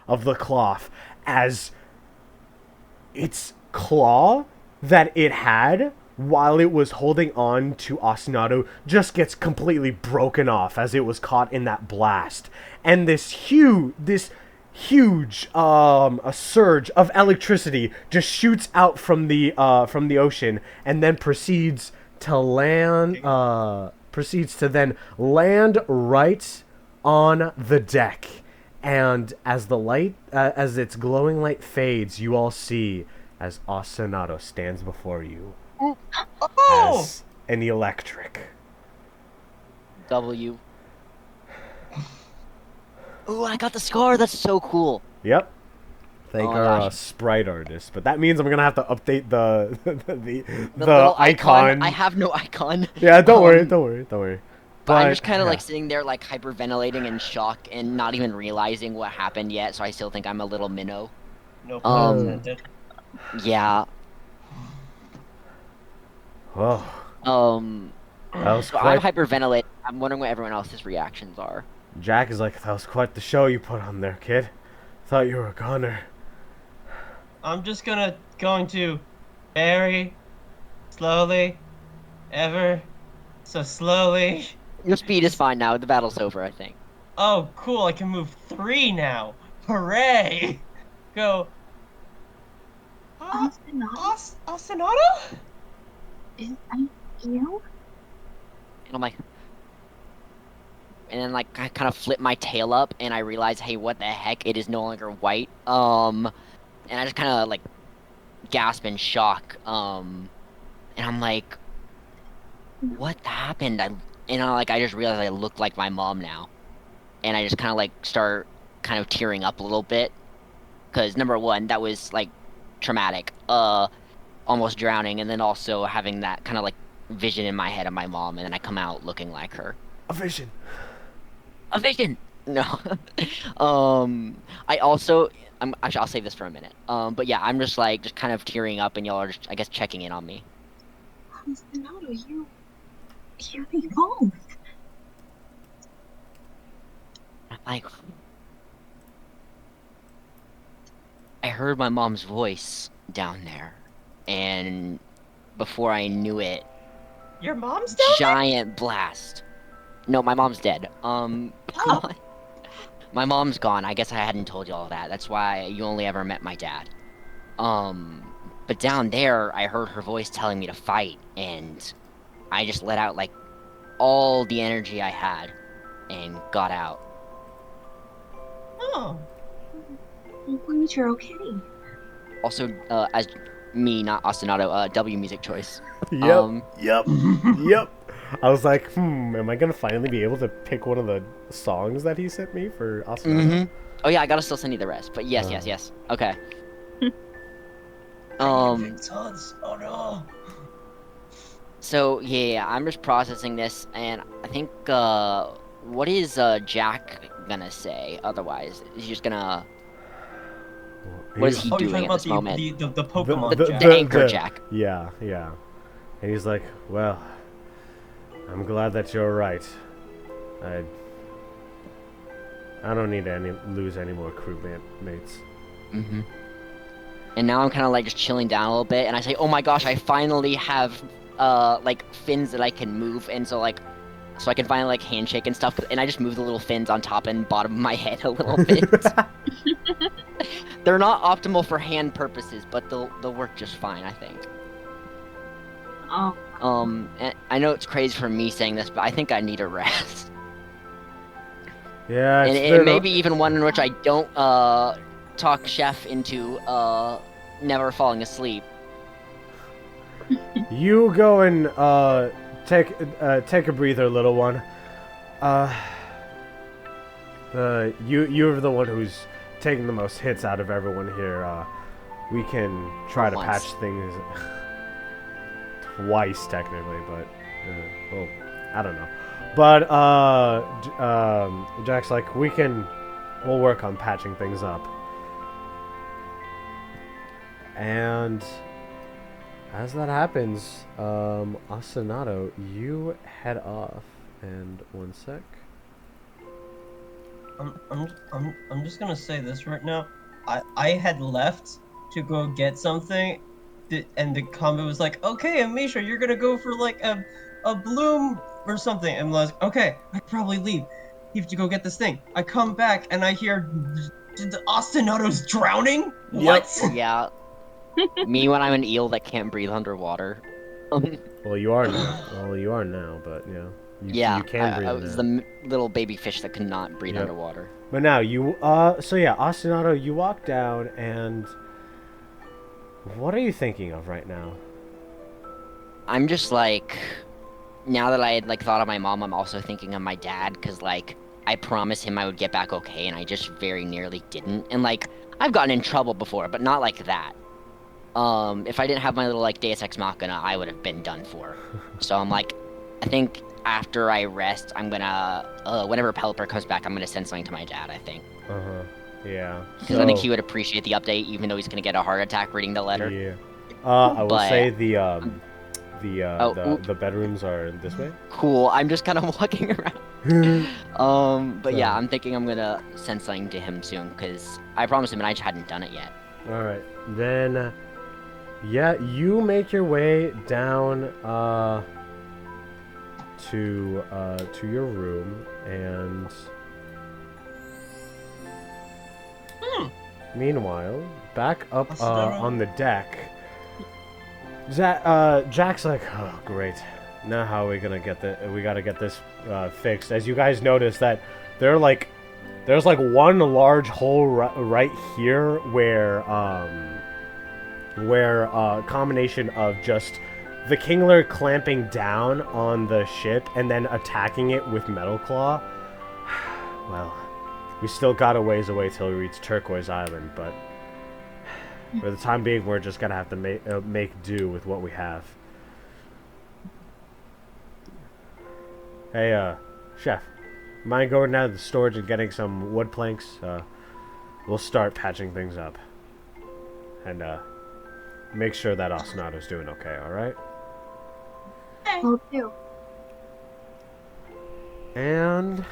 of the cloth as its claw that it had while it was holding on to Ostinato just gets completely broken off as it was caught in that blast. And this huge a surge of electricity just shoots out from the ocean and then proceeds to then land right on the deck. And as the light, as its glowing light fades, you all see as Ostinato stands before you Oh! as an Eelektrik. W. Ooh, I got the scar. That's so cool. Yep. Thank Oh my our gosh. sprite artist, but that means I'm gonna have to update the the little icon. I have no icon. Yeah, don't worry. But I'm just kind of yeah. like sitting there, like hyperventilating in shock and not even realizing what happened yet. So I still think I'm a little minnow. No pun Um, intended. yeah. Oh, that was So I'm quite. hyperventilating. I'm wondering what everyone else's reactions are. Jack is like, that was quite the show you put on there, kid. Thought you were a goner. I'm just going to very slowly, ever so slowly. Your speed is fine now. The battle's over, I think. Oh, cool! I can move 3 now. Hooray! Go. Ostinato? Ostinato? Is that you? And I'm like, and then like I kind of flip my tail up, and I realize, hey, what the heck? It is no longer white. And I just kind of like gasp in shock. And I'm like, what happened? I just realized I look like my mom now, and I just kind of like start kind of tearing up a little bit, because number one, that was like traumatic. Almost drowning, and then also having that kind of like vision in my head of my mom, and then I come out looking like her. A vision. A vision. No. I also. Actually, I'll save this for a minute. But yeah, I'm just kind of tearing up, and y'all are just, I guess, checking in on me. Ostinato, you're evolved. I'm like, I heard my mom's voice down there, and before I knew it, Your mom's down there? giant blast. No, my mom's dead. Oh. My mom's gone. I guess I hadn't told you all that. That's why you only ever met my dad. But down there, I heard her voice telling me to fight, and I just let out, like, all the energy I had, and got out. Oh. I'm glad you're okay. Also, as me, not Ostinato, W music choice. Yep. I was like, am I gonna finally be able to pick one of the songs that he sent me for Ostinato? Oh yeah, I gotta still send you the rest, but yes. Okay. Tons. Oh no. So yeah, I'm just processing this, and I think, what is, Jack gonna say otherwise? Is he just gonna... What is he Oh, you're doing talking at this about moment? the Pokemon Jack. The anchor Jack. Yeah. And he's like, well, I'm glad that you're right. I don't need to lose any more crew mates. And now I'm kind of like just chilling down a little bit, and I say, oh my gosh, I finally have, like, fins that I can move, and so I can finally, like, handshake and stuff, and I just move the little fins on top and bottom of my head a little bit. They're not optimal for hand purposes, but they'll work just fine, I think. Oh. And I know it's crazy for me saying this, but I think I need a rest. Yeah, And maybe even one in which I don't, talk Chef into, never falling asleep. You go and take a breather, little one. You're the one who's taking the most hits out of everyone here. We can try to patch things twice technically, but well, I don't know. But Jack's like, we'll work on patching things up. And as that happens, Ostinato, you head off. And one sec. I'm just gonna say this right now. I had left to go get something, and the combo was like, okay, Amisha, you're gonna go for like a bloom or something. And I was like, okay, I could probably leave. You have to go get this thing. I come back and I hear the Ostinato's drowning. Yep. What? Yeah. Me when I'm an eel that can't breathe underwater. Well, you are now. Well, you are now, but yeah. Yeah, You can breathe I now. was the little baby fish that could not breathe Yep. underwater. But now you so yeah, Ostinato, you walk down and what are you thinking of right now? I'm just like, now that I had like thought of my mom, I'm also thinking of my dad, because like I promised him I would get back okay, and I just very nearly didn't. And like I've gotten in trouble before, but not like that. If I didn't have my little like Deus Ex Machina, I would have been done for. So I'm like, I think after I rest, I'm gonna whenever Pelipper comes back, I'm gonna send something to my dad. I think. Yeah. Because I think he would appreciate the update, even though he's gonna get a heart attack reading the letter. Yeah. I will But, say the bedrooms are this way. Cool. I'm just kind of walking around. But yeah, So- I'm thinking I'm gonna send something to him soon, because I promised him and I just hadn't done it yet. All right. Then yeah, you make your way down to your room and meanwhile, back up on the deck, Jack's like, oh great, now how are we gonna get we gotta get this fixed. As you guys notice that there's like one large hole right here where a combination of just the Kingler clamping down on the ship and then attacking it with Metal Claw. Well, we still got a ways away till we reach Turquoise Island, but for the time being, we're just gonna have to make do with what we have. Hey, Chef, mind going down to the storage and getting some wood planks? We'll start patching things up. And, make sure that Ostinato's doing okay, alright? Will do. And...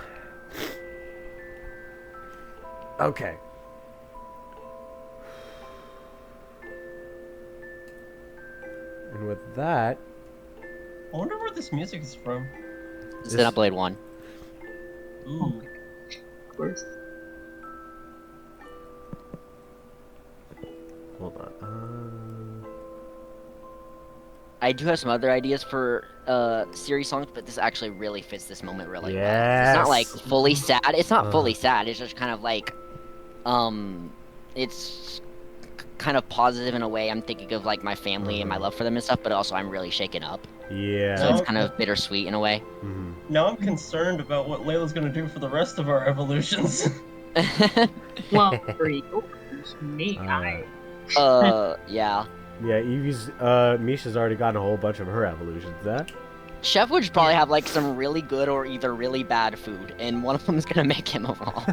okay. And with that... I wonder where this music is from. Xenoblade 1. Ooh. Of course. Hold on. I do have some other ideas for series songs, but this actually really fits this moment really well. Yes. It's not like fully sad. It's not fully sad. It's just kind of like, it's kind of positive in a way. I'm thinking of like my family and my love for them and stuff, but also I'm really shaken up. Yeah. So it's kind of bittersweet in a way. Now I'm concerned about what Layla's gonna do for the rest of our evolutions. Well, for you, me, Yeah. Yeah, Eevee's, Misha's already gotten a whole bunch of her evolutions. That? Chef would probably have like some really good or either really bad food, and one of them is gonna make him evolve.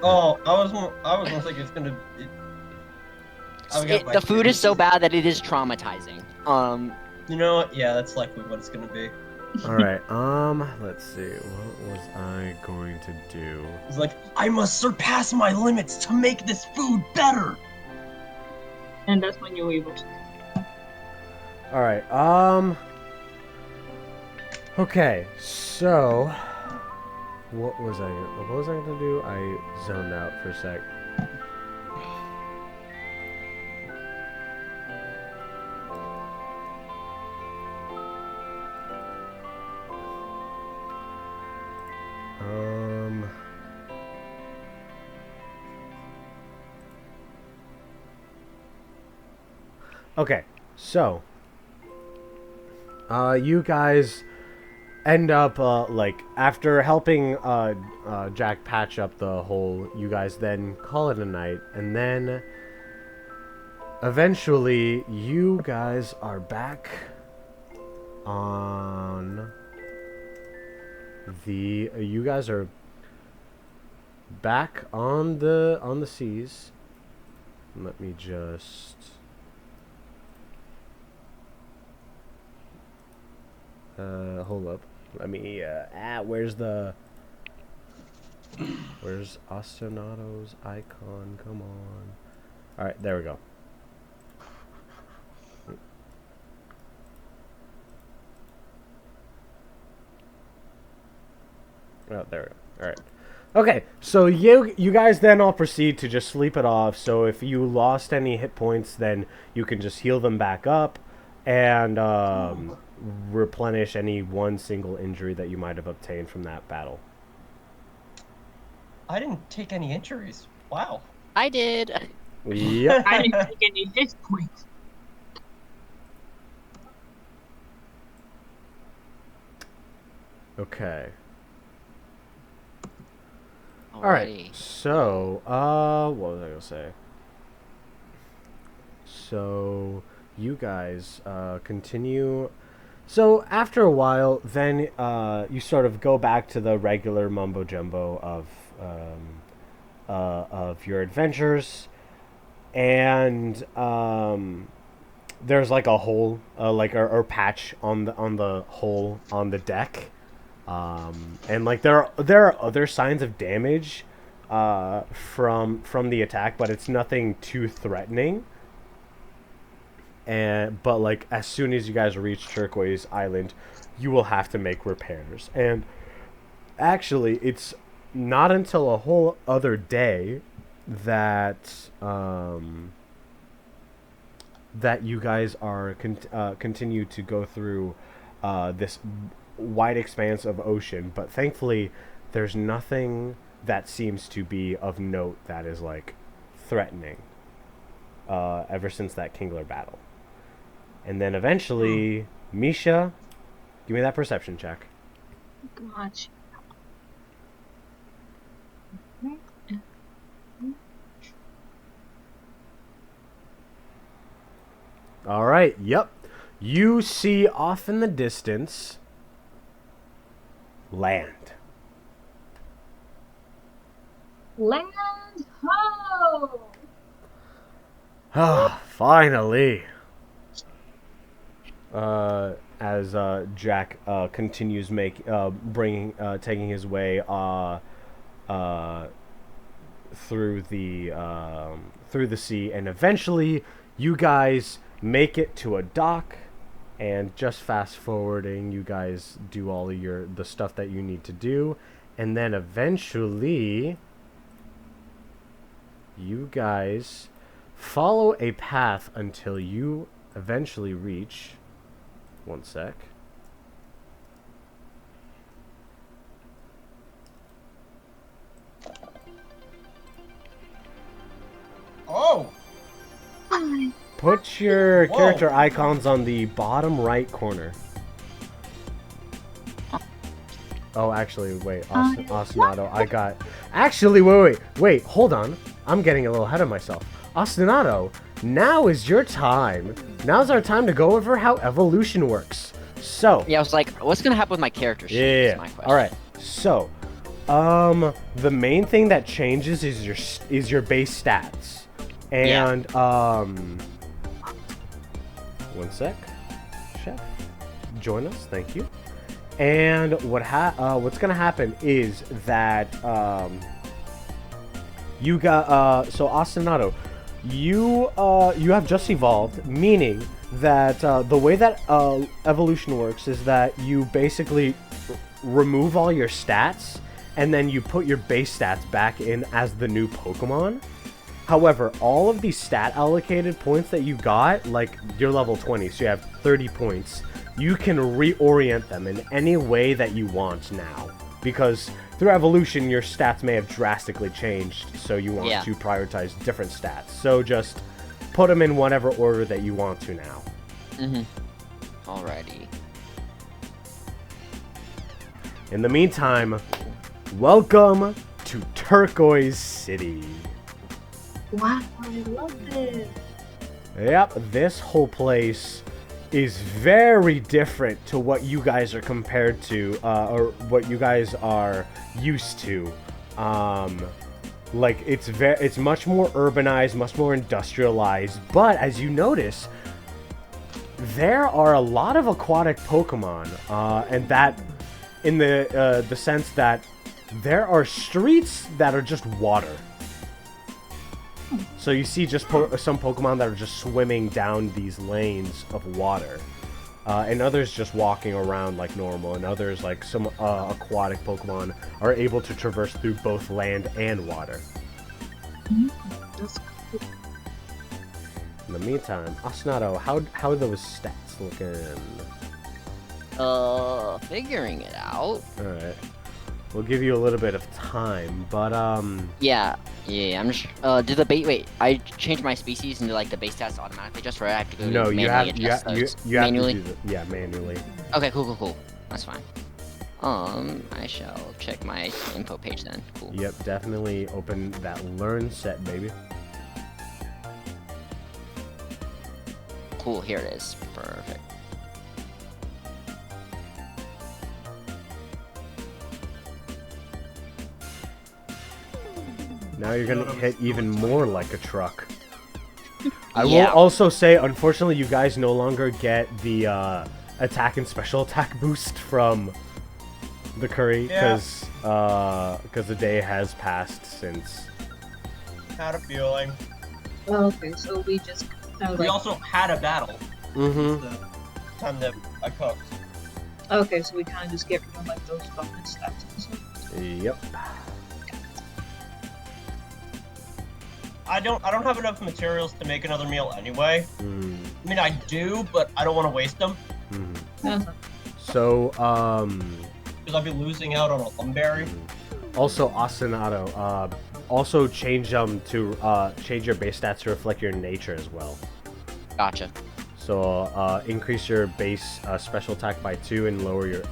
Oh, I was gonna think it's gonna. The food is so bad that it is traumatizing. You know what? Yeah, that's likely what it's gonna be. Alright, let's see. What was I going to do? It's like, I must surpass my limits to make this food better! and that's when you're able to. Alright, okay, so... What was I gonna do? I zoned out for a sec. Okay, so you guys end up like after helping Jack patch up the hole, you guys then call it a night, and then eventually you guys are back on the you guys are back on the seas. Let me just hold up. Let me where's the Where's Ostinato's icon? Come on. Alright, there we go. Oh, there we go. Alright. Okay, so you guys then all proceed to just sleep it off. So if you lost any hit points, then you can just heal them back up and replenish any one single injury that you might have obtained from that battle. I didn't take any injuries. Wow. I did. Yep. I didn't take any hit points. Okay. Alrighty. Alright, so, what was I gonna say? So, you guys, continue. So, after a while, then, you sort of go back to the regular mumbo-jumbo of your adventures, and, there's like a hole, or patch on the hole on the deck. And like there are other signs of damage from the attack, but it's nothing too threatening. But like as soon as you guys reach Turquoise Island, you will have to make repairs. And actually, it's not until a whole other day that that you guys are continue to go through this wide expanse of ocean, but thankfully there's nothing that seems to be of note that is like threatening ever since that Kingler battle. And then eventually Micha, give me that perception check. Gotcha. All right, yep, you see off in the distance land. Land ho! Ah, finally. As Jack continues taking his way through the sea, and eventually you guys make it to a dock. And just fast forwarding, you guys do all of the stuff that you need to do, and then eventually you guys follow a path until you eventually reach. One sec. Oh! Put your Whoa. character icons on the bottom right corner. Oh, actually, wait, Ostinato, I got... Actually, wait, hold on. I'm getting a little ahead of myself. Ostinato, now is your time. Now's our time to go over how evolution works. So... Yeah, I was like, what's gonna happen with my character sheet? Yeah. Is my question. Alright, so... the main thing that changes is your base stats. And, one sec. Chef, join us, thank you. And what's gonna happen is that you got so Ostinato, you have just evolved, meaning that the way that evolution works is that you basically remove all your stats and then you put your base stats back in as the new Pokemon. However, all of these stat allocated points that you got, like you're level 20, so you have 30 points, you can reorient them in any way that you want now. Because through evolution, your stats may have drastically changed, so you want to prioritize different stats. So just put them in whatever order that you want to now. Alrighty. In the meantime, welcome to Turquoise City. Wow, I love this. Yep, this whole place is very different to what you guys are compared to, or what you guys are used to. Like, it's much more urbanized, much more industrialized, but as you notice, there are a lot of aquatic Pokemon, and that, in the sense that there are streets that are just water. So you see just some Pokemon that are just swimming down these lanes of water. And others just walking around like normal, and others, like some aquatic Pokemon, are able to traverse through both land and water. That's cool. In the meantime, Ostinato, how are those stats looking? Figuring it out. Alright. We'll give you a little bit of time, but Yeah, I'm just, wait, I changed my species into, like, the base stats automatically just right? I have to go no, you manually have adjust those you have manually? to do manually. Okay, cool. That's fine. I shall check my info page then. Cool. Yep, definitely open that learn set, baby. Cool, here it is. Perfect. Now you're gonna hit even more like a truck. I Yeah. will also say, unfortunately, you guys no longer get the attack and special attack boost from the curry because the day has passed since. Had a feeling. Oh, okay, so we just kind of We like. also had a battle. Mm-hmm. The time that I cooked. Okay, so we kind of just get rid of like those bonus stats and stuff. Yep. I don't have enough materials to make another meal anyway. Mm. I mean, I do, but I don't want to waste them Mm. That's not- So, because I'll be losing out on a lumberry. also Ostinato, also change to change your base stats to reflect your nature as well. Gotcha. So increase your base special attack by 2 and lower your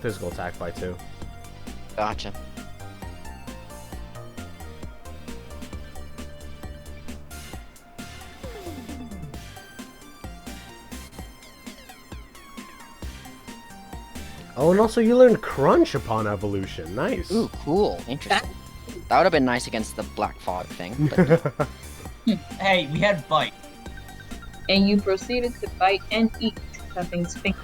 physical attack by 2. Gotcha. Oh, and also you learned Crunch upon evolution. Nice. Ooh, cool. Interesting. That would have been nice against the Black Fog thing. But Hey, we had bite. And you proceeded to bite and eat Cuffing's finger.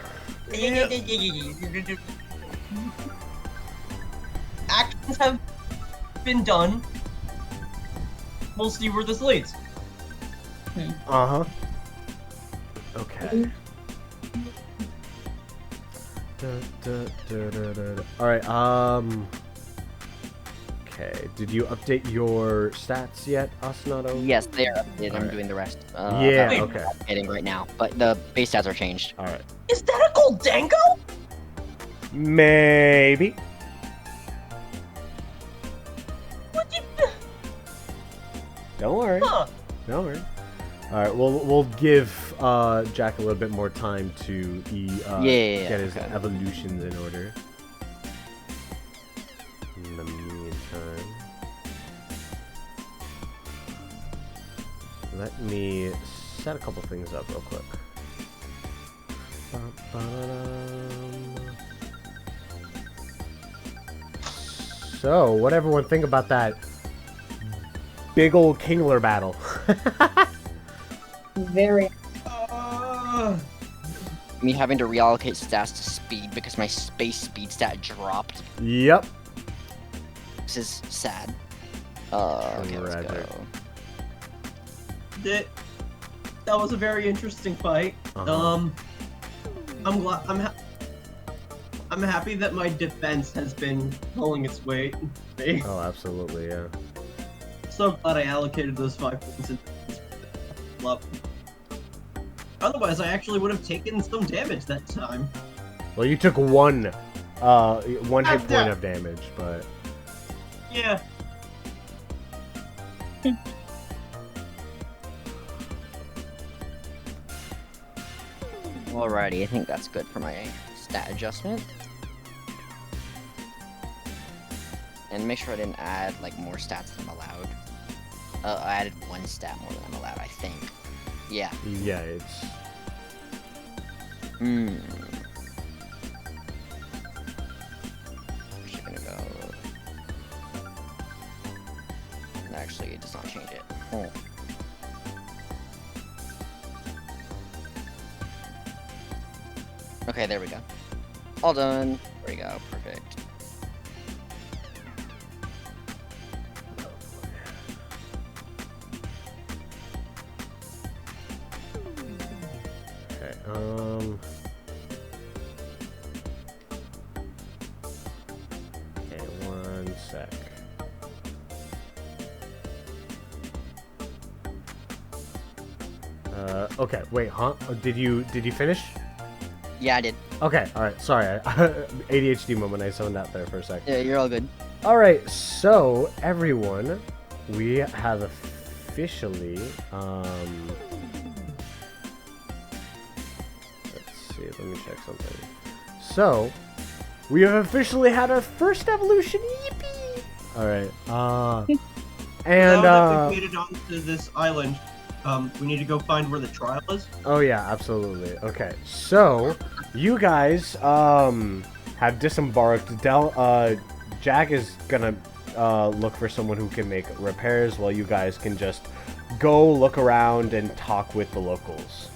Actions have been done. We'll see where this leads. Uh-huh. Okay. Alright, okay, did you update your stats yet, Ostinato? yes, they are updated. I'm Alright. doing the rest. Yeah, I'm okay. updating right now, but the base stats are changed. Alright. Is that a Goldango? Maybe. What you? Don't worry. Huh? Don't worry. Alright, we'll give Jack a little bit more time to get his okay. evolutions in order. In the meantime, let me set a couple things up real quick. So, what everyone think about that big old Kingler battle? Very. Me having to reallocate stats to speed because my space speed stat dropped. Yep. This is sad. Okay, let's Tragic. go. That was a very interesting fight. Uh-huh. I'm glad. I'm happy that my defense has been pulling its weight. Oh, absolutely, yeah. So glad I allocated those 5 points in love. Otherwise, I actually would have taken some damage that time. Well, you took one hit point Yeah. of damage, but Yeah. Alrighty, I think that's good for my stat adjustment. And make sure I didn't add like more stats than I'm allowed. I added 1 stat more than I'm allowed, I think. Yeah. yeah, it's Hmm. Just gonna go. Actually, it does not change it. Oh. Okay, there we go. All done. There we go. Perfect. Okay. Okay, one sec. Okay, wait, huh? Did you finish? Yeah, I did. Okay, alright, sorry. ADHD moment, I zoned out there for a sec. Yeah, you're all good. Alright, so, everyone, we have officially, let's see, let me check something. So, we have officially had our first evolution, yippee! Alright, and, now that we've made it onto this island, we need to go find where the trial is. oh yeah, absolutely. Okay, so you guys have disembarked. Jack is gonna look for someone who can make repairs, while you guys can just go look around and talk with the locals.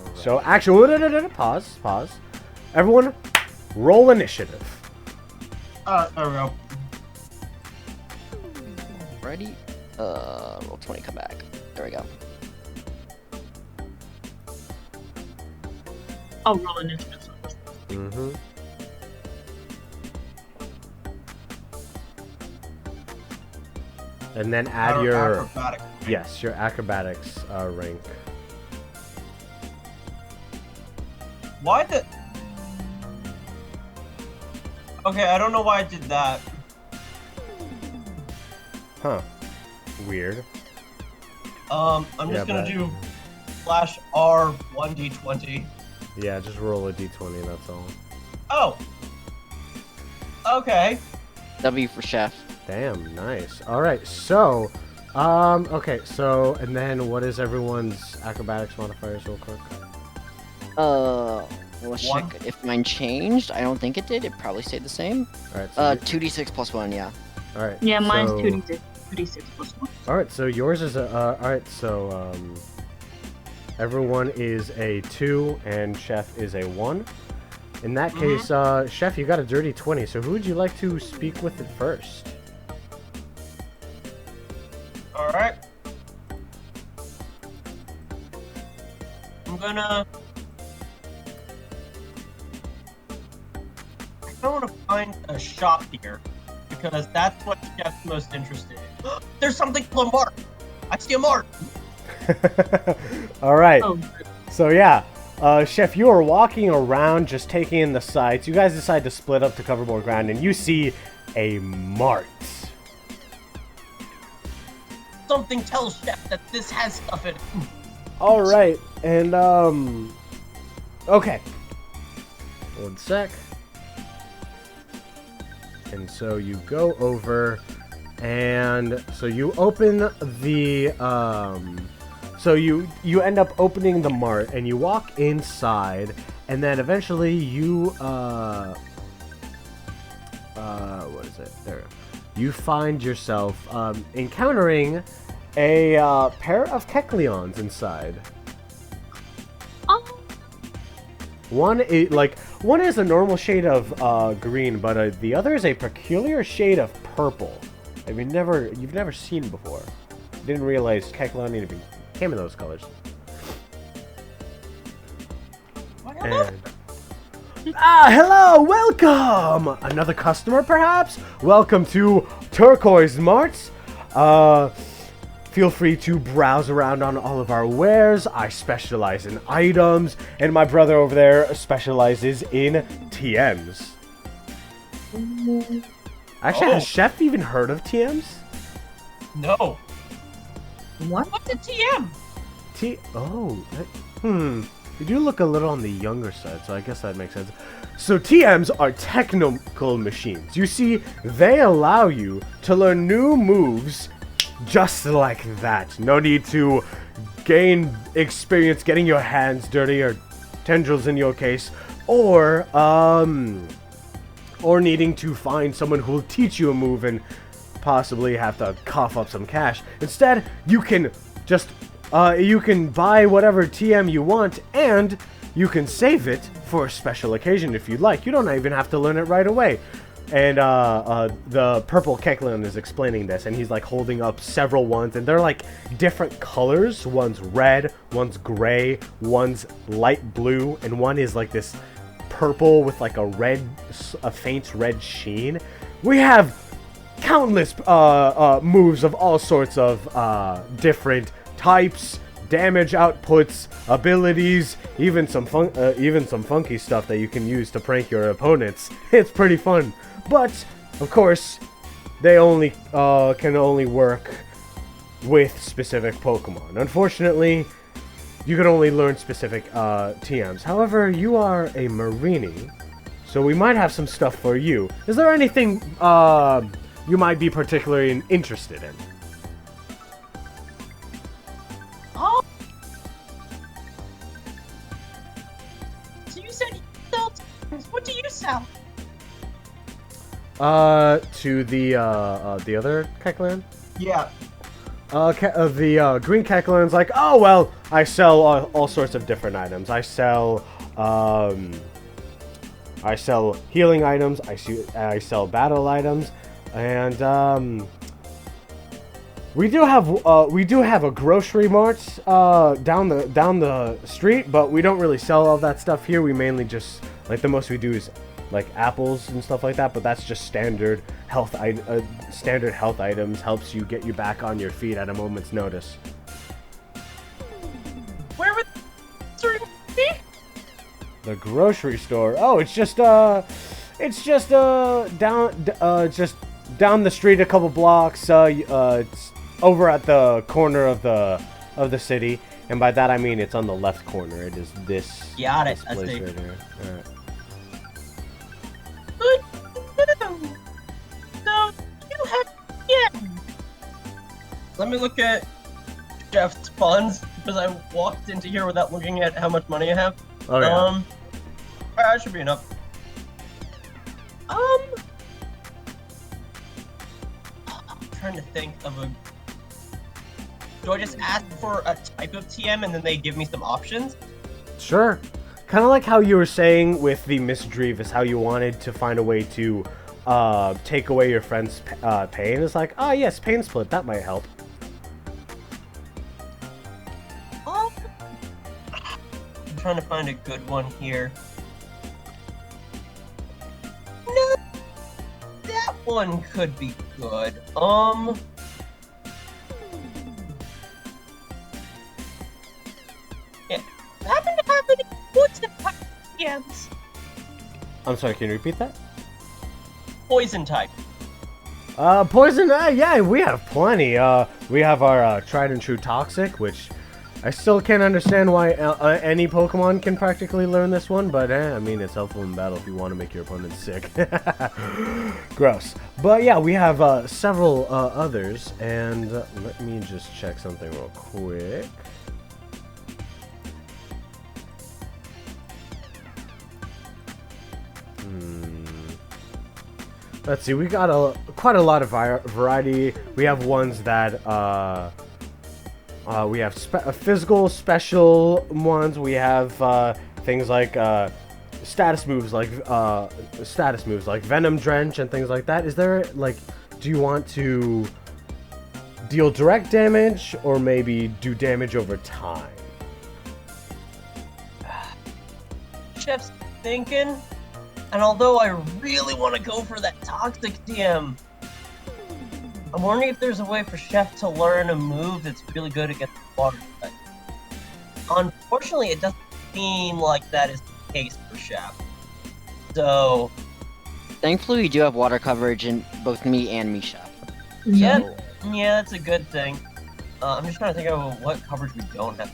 Right. So actually, pause. Everyone, roll initiative. There we go. Ready? Roll 20, come back. There we go. I'll roll initiative. Mm-hmm. And then add your acrobatics. Yes, your acrobatics rank. Why the? Okay, I don't know why I did that. Huh. Weird. I'm just gonna do slash R 1d20. Yeah, just roll a d20, that's all. Oh. Okay. W for chef. Damn, nice. Alright, so, okay, so, and then what is everyone's acrobatics modifiers real quick? Let's One. check if mine changed. I don't think it did. It probably stayed the same. Alright, so, 2d6 plus 1, yeah. alright. Yeah, mine's so, 2d6 plus 1. Alright, so yours is a, alright, so, everyone is a 2, and Chef is a 1. In that case, Chef, you got a dirty 20, so who would you like to speak with it first? Alright. I'm gonna... I want to find a shop here, because that's what Chef's most interested in. There's something to a mark! I see a mark! Alright. Oh, So yeah, Chef, you are walking around just taking in the sights. You guys decide to split up to cover more ground, and you see a mart. Something tells Chef that this has stuff in it. Alright, and okay. One sec. And so you go over, and so you open the, so you end up opening the mart, and you walk inside, and then eventually you, what is it? There. You find yourself, encountering a, pair of Kecleons inside. oh. One is a normal shade of green, but the other is a peculiar shade of purple. I mean, you've never seen before. Didn't realize Kecleon even came in those colors. And, hello, welcome! Another customer, perhaps? Welcome to Turquoise Marts. Feel free to browse around on all of our wares. I specialize in items, and my brother over there specializes in TMs. Actually, has Chef even heard of TMs? No. What? What's a TM? You do look a little on the younger side, so I guess that makes sense. So TMs are technical machines. You see, they allow you to learn new moves just like that. No need to gain experience getting your hands dirty, or tendrils in your case, or needing to find someone who will teach you a move and possibly have to cough up some cash. Instead, you can just you can buy whatever TM you want, and you can save it for a special occasion if you'd like. You don't even have to learn it right away. And the purple Kecleon is explaining this, and he's like holding up several ones, and they're like different colors. One's red, one's gray, one's light blue, and one is like this purple with like a faint red sheen. We have countless moves of all sorts of different types, damage outputs, abilities, even some funky stuff that you can use to prank your opponents. It's pretty fun. But, of course, they can only work with specific Pokemon. Unfortunately, you can only learn specific TMs. However, you are a Mareanie, so we might have some stuff for you. Is there anything you might be particularly interested in? Oh! So you said you sell TMs. What do you sell? To the other Kecleon? Yeah. The green Kecleon's like, oh, well, I sell all sorts of different items. I sell healing items, I sell battle items, and, we do have a grocery mart, down the street, but we don't really sell all that stuff here. We mainly just, like, the most we do is like apples and stuff like that, but that's just standard health items. Helps you get you back on your feet at a moment's notice. Where would the grocery store? Oh, it's just down the street a couple blocks. It's over at the corner of the city, and by that I mean it's on the left corner. It is this. Got it. This I place see. right here. All right. So you have Let me look at Jeff's funds because I walked into here without looking at how much money I have. Oh yeah. That should be enough. I'm trying to think of a. Do I just ask for a type of TM and then they give me some options? Sure. Kind of like how you were saying with the Miss Drevis, how you wanted to find a way to take away your friend's pain. It's like, oh yes, pain split, that might help. I'm trying to find a good one here. No, that one could be good. Yeah, happen to have any poison type TMs? I'm sorry, can you repeat that? Poison type. Poison, yeah, we have plenty. We have our tried and true Toxic, which I still can't understand why any Pokemon can practically learn this one, but I mean, it's helpful in battle if you want to make your opponent sick. Gross. But yeah, we have several others, and let me just check something real quick. Let's see, we got quite a lot of variety. We have ones that we have physical special ones. We have things like status moves like Venom Drench and things like that. Is there like, do you want to deal direct damage or maybe do damage over time? Chef's thinking. And although I really want to go for that Toxic TM, I'm wondering if there's a way for Chef to learn a move that's really good against water type. Unfortunately, it doesn't seem like that is the case for Chef. So, Thankfully, we do have water coverage in both me and Micha. yeah, So, yeah, that's a good thing. I'm just trying to think of what coverage we don't have.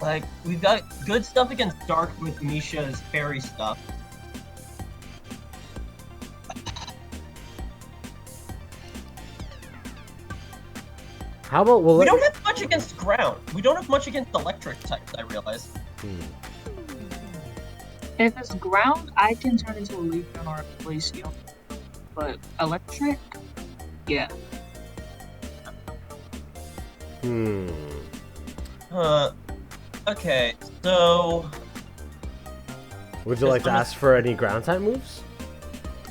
Like, we've got good stuff against Dark with Misha's fairy stuff. How about We don't have much against ground. We don't have much against electric types, I realize. If it's ground, I can turn into a Leafeon or a Glaceon. But electric? Yeah. Okay, So, Would you like to ask for any ground type moves?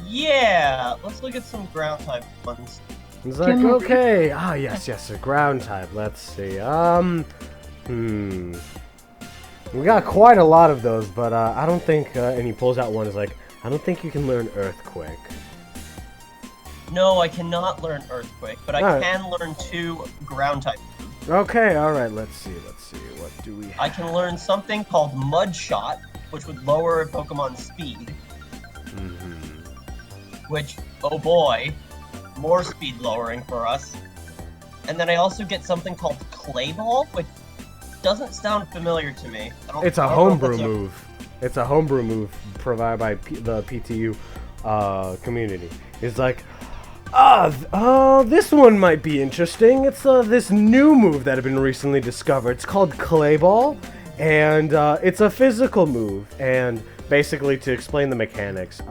yeah, let's look at some ground type ones. He's like, okay. Ah, yes, a ground type. Let's see. We got quite a lot of those, but I don't think. And he pulls out one. Is like, I don't think you can learn Earthquake. No, I cannot learn Earthquake, but I can learn 2 ground type moves. Okay, all right. Let's see. What do we have? I can learn something called Mud Shot, which would lower a Pokemon's speed. Which, oh boy, more speed lowering for us. And then I also get something called Clay Ball, which doesn't sound familiar to me. It's a homebrew move. It's a homebrew move provided by the PTU community. It's like, this one might be interesting. It's this new move that had been recently discovered. It's called Clay Ball, and it's a physical move. And basically, to explain the mechanics,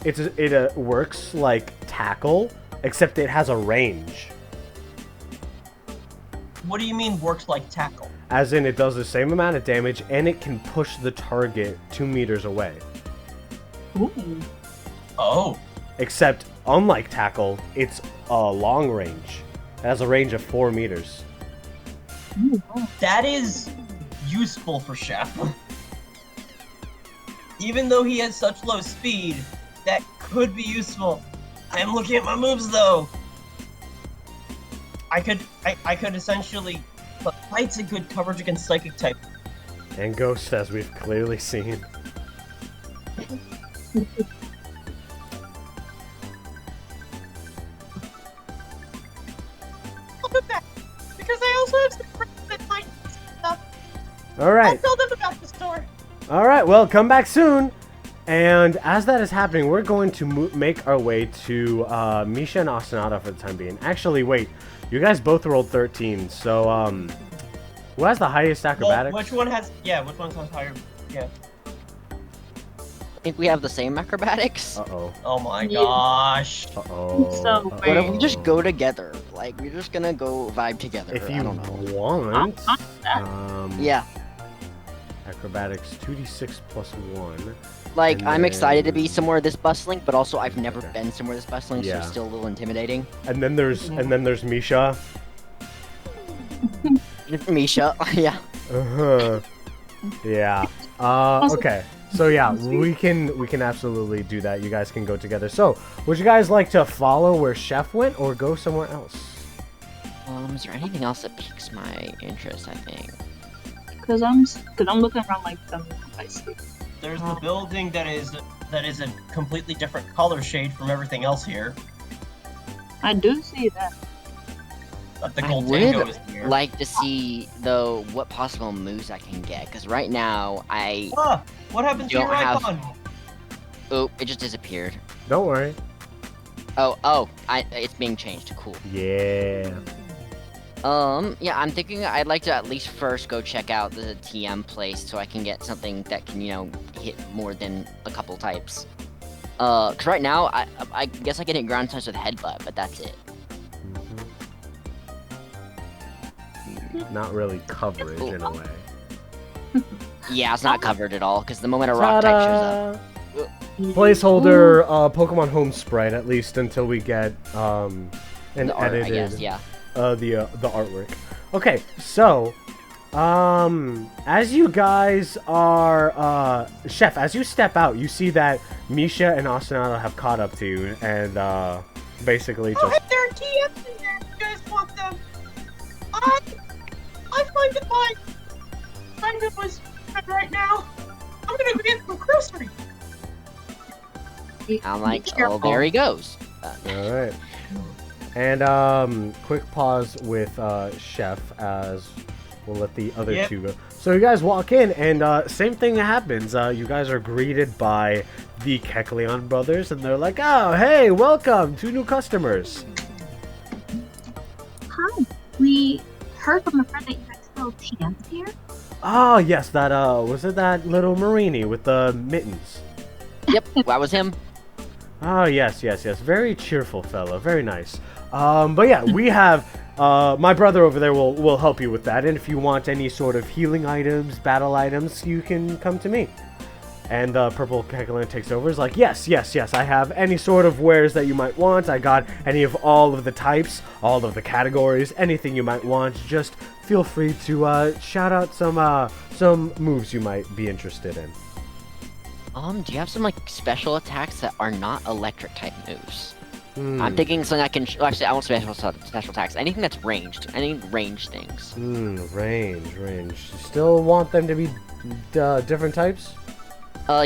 it works like Tackle, except it has a range. What do you mean works like Tackle? As in, it does the same amount of damage, and it can push the target 2 meters away. Ooh. Oh. Except, unlike Tackle, it's a long range. It has a range of 4 meters. Ooh, wow. That is useful for Chef. Even though he has such low speed, that could be useful. I am looking at my moves though. I could essentially, but Fight's a good coverage against Psychic type. And Ghost, as we've clearly seen. I'll be back, because I also have some friends that might stuff. Alright. I'll tell them about the store. Alright, well, come back soon! And as that is happening, we're going to make our way to Micha and Ostinato for the time being. Actually, wait. You guys both rolled 13, so, who has the highest acrobatics? Well, which one has higher, yeah. I think we have the same acrobatics. Uh-oh. Oh my Yeah. gosh. Uh-oh. So, What if we just go together? Like, we're just gonna go vibe together. If I you don't know. want, Yeah. acrobatics 2d6 plus 1. Like, And I'm excited to be then- somewhere this bustling, but also I've never Okay. been somewhere this bustling, so Yeah. it's still a little intimidating. And then there's Micha. Misha, yeah. Uh-huh. Yeah. Okay. So yeah, we can absolutely do that. You guys can go together. So, would you guys like to follow where Chef went or go somewhere else? Is there anything else that piques my interest? I think. Cause I'm looking around like the I see. There's the building that is a completely different color shade from everything else here. I do see that. But the I gold tango would is here. like to see though what possible moves I can get, because right now What happened to Don't your have- icon? it just disappeared. Don't worry. It's being changed. Cool. Yeah. Yeah, I'm thinking I'd like to at least first go check out the TM place so I can get something that can, hit more than a couple types. Cause right now, I guess I can hit ground types with Headbutt, but that's it. Not really coverage in a way. Yeah, it's not covered at all, because the moment a rock type shows up. Placeholder Pokemon Home Sprite, at least until we get an The art, edited I guess, yeah. the artwork. Okay, so as you guys are Chef, as you step out, you see that Micha and Ostinato have caught up to you, and basically just. Oh, there are TMs in there if you guys want them. I find that my kind of was right now. I'm gonna go get some groceries. I'm like, Be oh, careful. there he goes. All right. And quick pause with Chef as we'll let the other Yep. two go. So you guys walk in, and same thing happens. You guys are greeted by the Kecleon brothers, and they're like, "Oh, hey, welcome, 2 new customers." Hi, we heard from a friend that you guys sell TMs here. Oh, yes, that was it that little Mareanie with the mittens? Yep, that was him. Oh, yes. Very cheerful fellow. Very nice. But yeah, we have my brother over there will help you with that. And if you want any sort of healing items, battle items, you can come to me. And the purple Keklan takes over. Is like, yes. I have any sort of wares that you might want. I got any of all of the types, all of the categories, anything you might want. Just feel free to shout out some moves you might be interested in. Do you have some like special attacks that are not electric type moves? I'm thinking something I can. Actually, I want special attacks. Anything that's ranged. Any ranged things. Range. You still want them to be different types?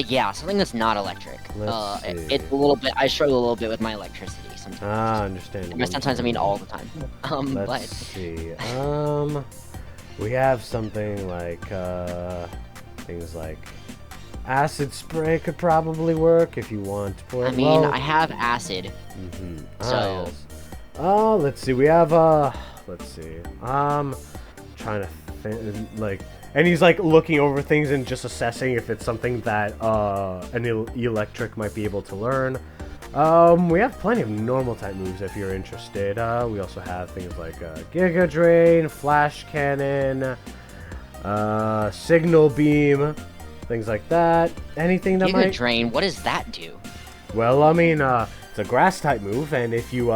Yeah, something that's not electric. Let's see. It's a little bit. I struggle a little bit with my electricity sometimes. Understandable. Sometimes I mean all the time. Let's see. We have something like things like acid spray could probably work if you want to pour it. I mean, I have acid. So. Yes. Let's see. We have let's see. Trying to think, like. And he's like looking over things and just assessing if it's something that an Eelektrik might be able to learn. We have plenty of normal type moves if you're interested. We also have things like Giga Drain, Flash Cannon, Signal Beam, things like that. Anything that Giga Drain, what does that do? Well, I mean, it's a grass type move, and if you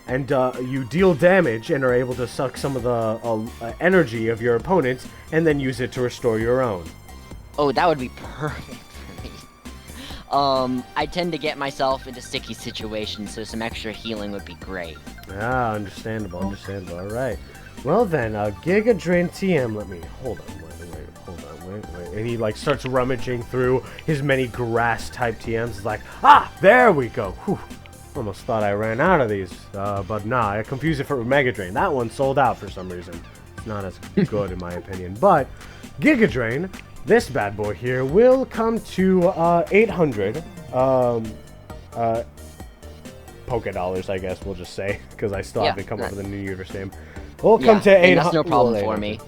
you deal damage and are able to suck some of the energy of your opponents and then use it to restore your own. Oh, that would be perfect for me. I tend to get myself into sticky situations, so some extra healing would be great. Understandable. All right. Well then, Giga Drain TM. Let me hold on. Wait. And he like starts rummaging through his many grass type TMs. He's like, there we go. Whew. Almost thought I ran out of these, but nah, I confused it for Mega Drain. That one sold out for some reason. It's not as good in my opinion. But Giga Drain, this bad boy here, will come to 800 Poké Dollars, I guess we'll just say, because I still haven't come up with a new universe name. We'll come to 800. That's no problem for me.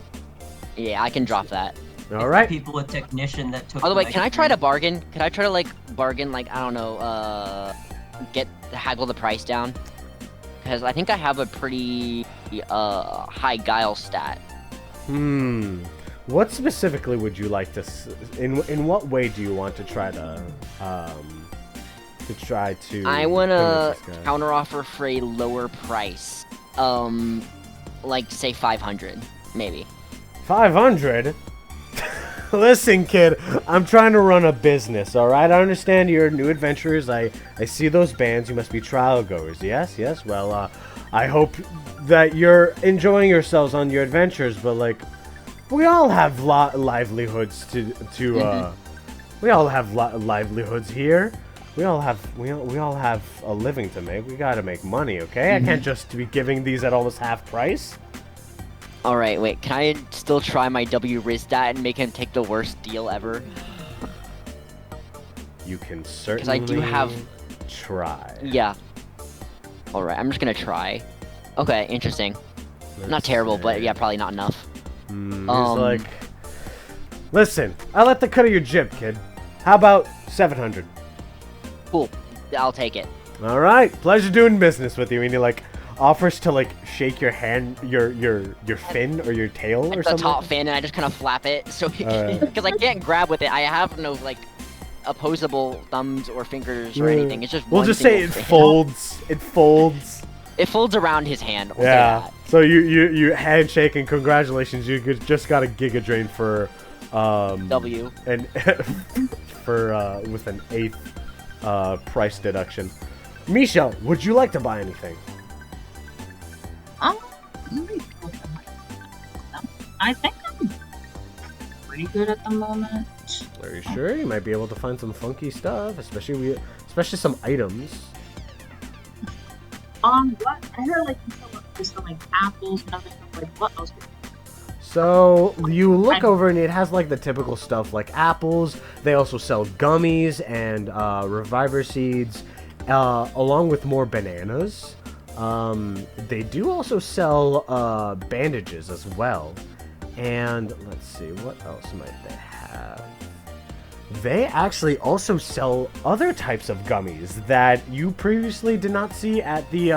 Yeah, I can drop that. All right. People with technician that took. By the way, can I try to bargain? Could I try to like bargain, like I don't know, haggle the price down? Because I think I have a pretty high guile stat. What specifically would you like to? In what way do you want to try to I wanna counteroffer for a lower price. Like say 500, maybe. 500? Listen, kid, I'm trying to run a business, alright? I understand you're new adventurers. I see those bands. You must be trial goers. Yes? Well, I hope that you're enjoying yourselves on your adventures, but, like, we all have livelihoods we all have livelihoods here. We all have a living to make. We gotta make money, okay? I can't just be giving these at almost half price. Alright, wait, can I still try my W Rizdat and make him take the worst deal ever? You can certainly Because I do have... try. Yeah. Alright, I'm just gonna try. Okay, interesting. Not terrible, but yeah, probably not enough. He's like... Listen, I let the cut of your jib, kid. How about 700? Cool. I'll take it. Alright, pleasure doing business with you. And he, like, offers to, like, shake your hand, your fin or your tail or something. The top fin, and I just kind of flap it, so because I can't grab with it. I have no like opposable thumbs or fingers or anything. It's just we'll just say it folds. It folds. It folds around his hand. We'll yeah. So you handshake and congratulations, you just got a Giga Drain for W and for with an 8th price deduction. Micha, would you like to buy anything? I think I'm pretty good at the moment. Are you sure? You might be able to find some funky stuff, especially some items. What? I heard like there's some like apples and other stuff. Like what else? So you look over and it has like the typical stuff like apples. They also sell gummies and reviver seeds, along with more bananas. They do also sell bandages as well. And let's see, what else might they have? They actually also sell other types of gummies that you previously did not see at the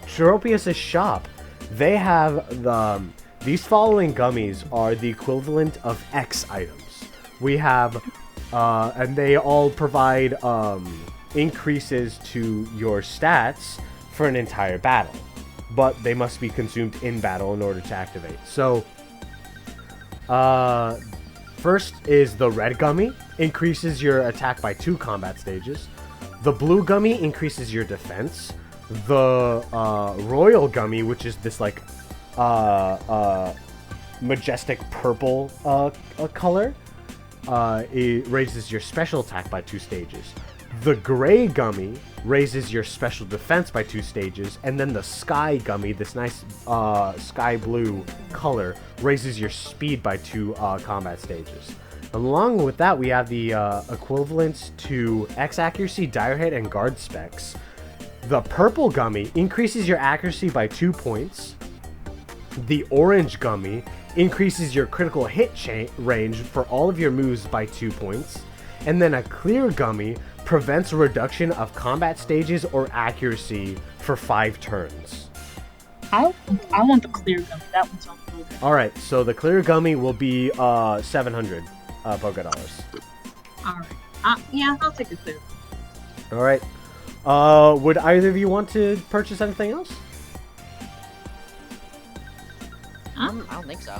Chiropius' shop. They have these following gummies are the equivalent of X items. We have, and they all provide increases to your stats for an entire battle, but they must be consumed in battle in order to activate. So, first is the red gummy, increases your attack by 2 combat stages. The blue gummy increases your defense. The royal gummy, which is this like majestic purple color, it raises your special attack by 2 stages. The gray gummy raises your special defense by 2 stages, and then the sky gummy, this nice sky blue color, raises your speed by 2 combat stages. Along with that, we have the equivalents to X accuracy, dire hit, and guard specs. The purple gummy increases your accuracy by 2 points. The orange gummy increases your critical hit range for all of your moves by 2 points. And then a clear gummy prevents reduction of combat stages or accuracy for 5 turns. I want the clear gummy. That one sounds really good. Alright, so the clear gummy will be 700 Poké Dollars. Alright. Yeah, I'll take a clear. Alright. Would either of you want to purchase anything else? I don't think so.